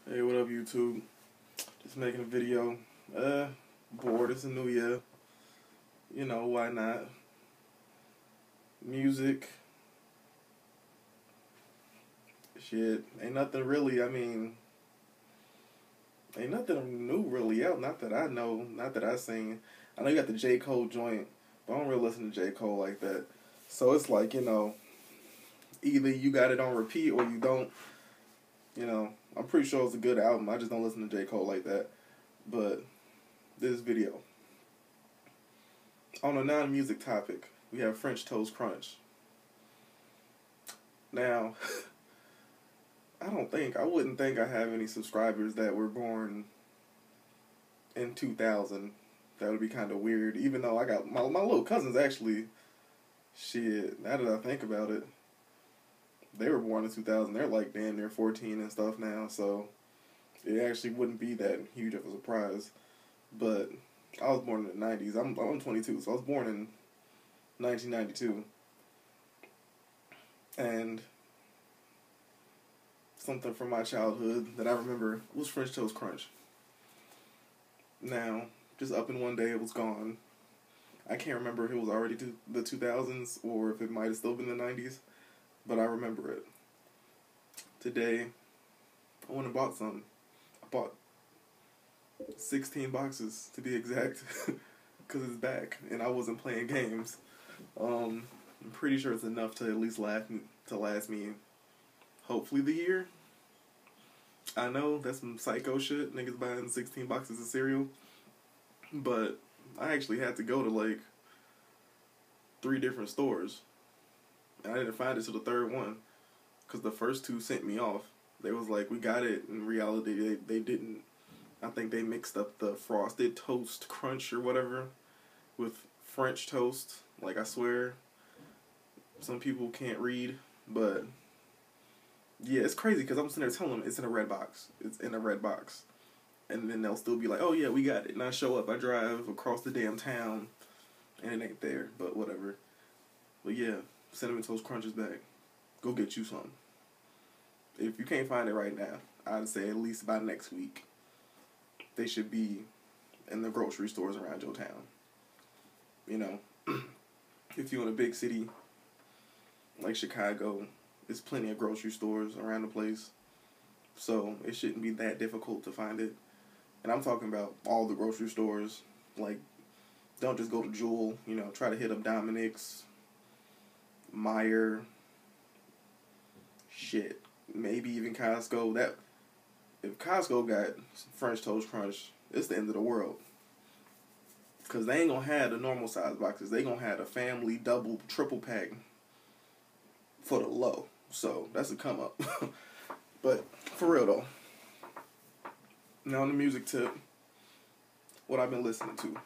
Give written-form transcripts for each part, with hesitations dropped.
Hey, what up, YouTube? Just making a video. Bored. It's a new year. You know, why not? Music. Shit. Ain't nothing really, ain't nothing new really out. Not that I know. Not that I seen. I know you got the J. Cole joint, but I don't really listen to J. Cole like that. So it's like, either you got it on repeat or you don't. I'm pretty sure it's a good album. I just don't listen to J. Cole like that. But this video. On a non-music topic, we have French Toast Crunch. Now, I wouldn't think I have any subscribers that were born in 2000. That would be kind of weird. Even though I got my little cousins actually, shit, now that I think about it, they were born in 2000. They're like damn near 14 and stuff now, so it actually wouldn't be that huge of a surprise. But I was born in the 90s. I'm 22, so I was born in 1992. And something from my childhood that I remember was French Toast Crunch. Now, just up in one day, it was gone. I can't remember if it was already the 2000s or if it might have still been the 90s. But I remember it. Today, I went and bought some. I bought 16 boxes, to be exact, because it's back, and I wasn't playing games. I'm pretty sure it's enough to at least last me, hopefully, the year. I know, that's some psycho shit, niggas buying 16 boxes of cereal, but I actually had to go to, 3 different stores. And I didn't find it till the third one, because the first 2 sent me off. They was like, we got it. In reality, they didn't. I think they mixed up the Frosted Toast Crunch or whatever with French toast. I swear, some people can't read, but yeah, it's crazy because I'm sitting there telling them it's in a red box. It's in a red box. And then they'll still be like, oh yeah, we got it. And I show up, I drive across the damn town, and it ain't there, but whatever. But yeah. Cinnamon Toast Crunch is back. Go get you some. If you can't find it right now, I'd say at least by next week, they should be in the grocery stores around your town. If you're in a big city like Chicago, there's plenty of grocery stores around the place. So it shouldn't be that difficult to find it. And I'm talking about all the grocery stores. Don't just go to Jewel. Try to hit up Dominic's, Meyer, shit, maybe even Costco. If Costco got French Toast Crunch, it's the end of the world. Because they ain't gonna have the normal size boxes. They gonna have a family double, triple pack for the low. So that's a come up. But for real though. Now on the music tip, what I've been listening to.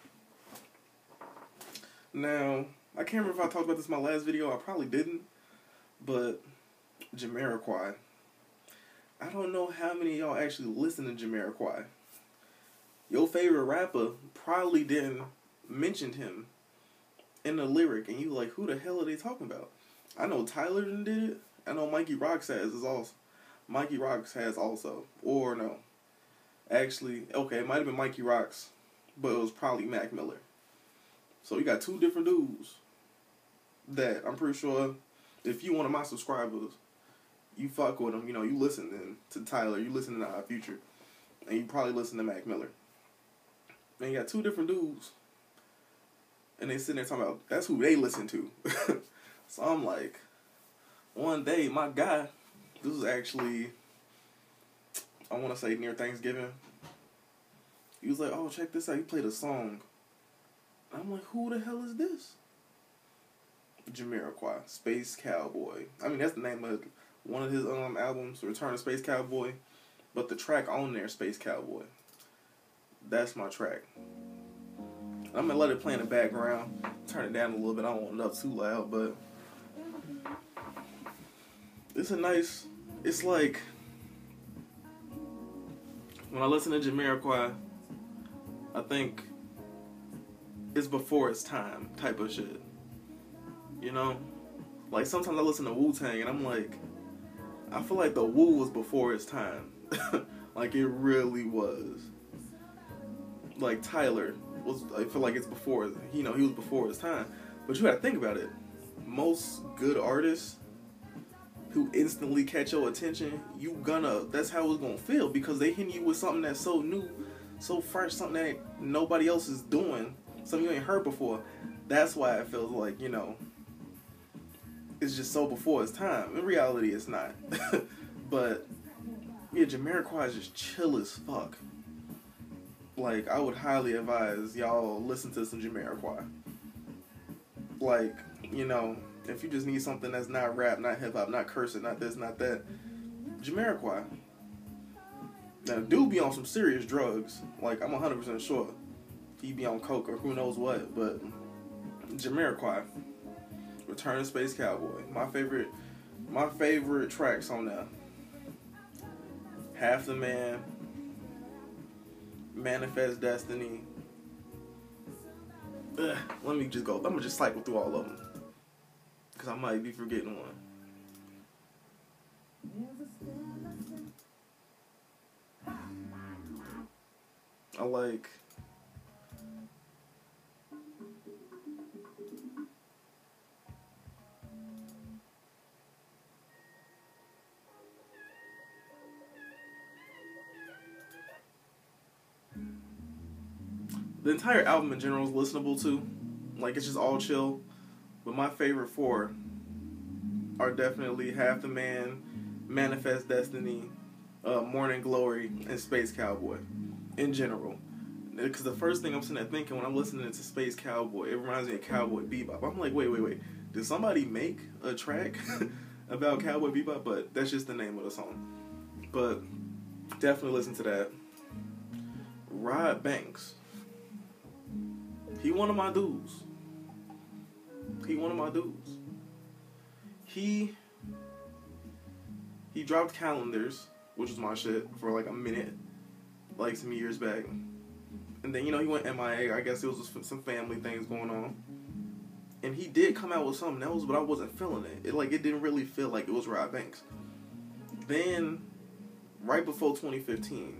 Now, I can't remember if I talked about this in my last video. I probably didn't. But Jamiroquai. I don't know how many of y'all actually listen to Jamiroquai. Your favorite rapper probably didn't mention him in the lyric. And you like, who the hell are they talking about? I know Tyler did it. I know Mikey Rocks has also. Mikey Rocks has also. Or no. Actually, okay, it might have been Mikey Rocks. But it was probably Mac Miller. So you got 2 different dudes that I'm pretty sure if you one of my subscribers, you fuck with them, you listen to Tyler, you listen to Our Future, and you probably listen to Mac Miller. And you got 2 different dudes, and they sitting there talking about, that's who they listen to. So I'm like, one day, my guy, this was actually, I want to say near Thanksgiving, he was like, oh, check this out, he played a song. I'm like, who the hell is this? Jamiroquai, Space Cowboy. That's the name of one of his albums, Return of Space Cowboy. But the track on there, Space Cowboy. That's my track. I'm gonna let it play in the background. Turn it down a little bit. I don't want it up too loud, but it's like when I listen to Jamiroquai, I think it's before its time type of shit. Sometimes I listen to Wu-Tang and I'm like, I feel like the Wu was before its time. Like, it really was. Like, Tyler was, I feel like it's before, he was before his time. But you gotta think about it. Most good artists who instantly catch your attention, that's how it's gonna feel, because they hit you with something that's so new, so fresh, something that nobody else is doing, something you ain't heard before. That's why it feels like, it's just so before its time. In reality, it's not. But yeah, Jamiroquai is just chill as fuck. Like, I would highly advise y'all listen to some Jamiroquai. Like, if you just need something that's not rap, not hip-hop, not cursing, not this, not that, Jamiroquai. Now, dude be on some serious drugs. Like, I'm 100% sure. He be on coke or who knows what, but Jamiroquai, Return to Space Cowboy. My favorite tracks on there. Half the Man, Manifest Destiny. Let me just go. I'm gonna just cycle through all of them, because I might be forgetting one. I like the entire album in general is listenable too. Like, it's just all chill. But my favorite four are definitely Half the Man, Manifest Destiny, Morning Glory, and Space Cowboy. In general. Because the first thing I'm sitting there thinking when I'm listening to Space Cowboy, it reminds me of Cowboy Bebop. I'm like, wait. Did somebody make a track about Cowboy Bebop? But that's just the name of the song. But definitely listen to that. Robb Banks. He one of my dudes. He dropped Calendars, which was my shit, for like a minute, like some years back. And then, he went MIA. I guess it was just some family things going on. And he did come out with something else, but I wasn't feeling it. It didn't really feel like it was Robb Banks. Then, right before 2015,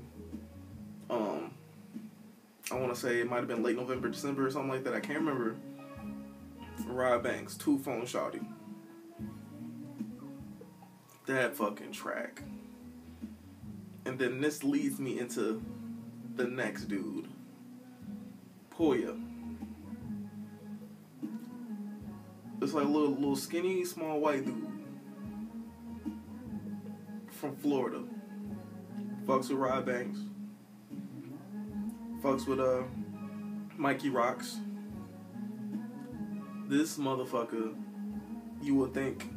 I want to say it might have been late November, December, or something like that. I can't remember. Robb Banks, Two Phone Shawty. That fucking track. And then this leads me into the next dude, Pouya. It's like a little skinny, small white dude from Florida. Fucks with Robb Banks. Fucks with Mikey Rocks. This motherfucker, you would think,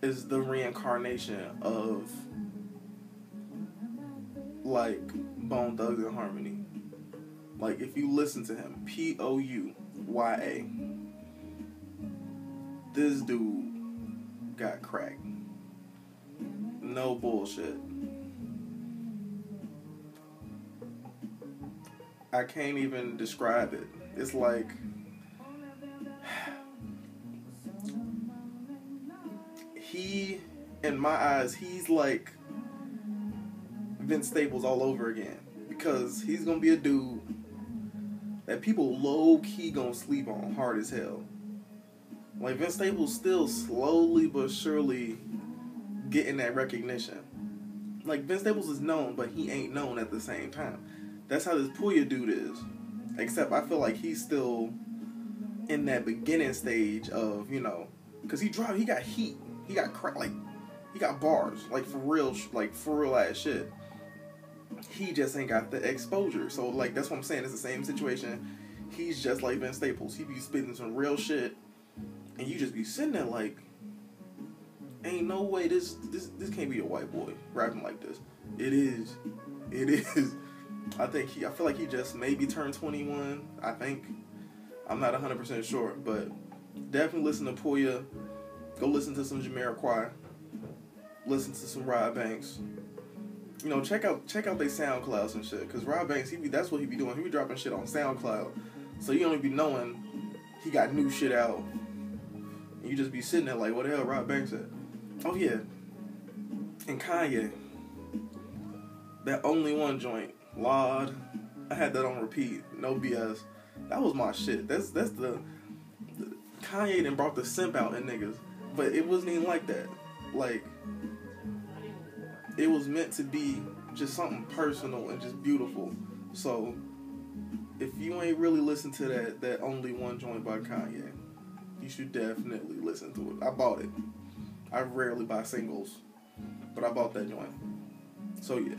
is the reincarnation of, like, Bone Thugs and Harmony. Like, if you listen to him, Pouya, this dude got cracked. No bullshit. I can't even describe it. It's like, in my eyes, he's like Vince Staples all over again. Because he's gonna be a dude that people low-key gonna sleep on hard as hell. Like, Vince Staples still slowly but surely getting that recognition. Like, Vince Staples is known, but he ain't known at the same time. That's how this Pouya dude is. Except I feel like he's still in that beginning stage of, because he got heat. He got he got bars, like for real ass shit. He just ain't got the exposure. So, like, that's what I'm saying. It's the same situation. He's just like Vince Staples. He be spitting some real shit, and you just be sitting there like, ain't no way this can't be a white boy rapping like this. It is. I feel like he just maybe turned 21. I think. I'm not 100% sure, but definitely listen to Pouya. Go listen to some Jamiroquai. Listen to some Robb Banks. Check out their SoundClouds and shit. Cause Robb Banks, that's what he be doing. He be dropping shit on SoundCloud. So you only be knowing he got new shit out. And you just be sitting there like, what the hell Robb Banks at? Oh yeah. And Kanye. That Only One joint, Lord, I had that on repeat. No BS. That was my shit. That's the Kanye done brought the simp out in niggas, but it wasn't even like that. Like, it was meant to be just something personal and just beautiful. So, if you ain't really listened to that Only One joint by Kanye, you should definitely listen to it. I bought it. I rarely buy singles, but I bought that joint. So yeah.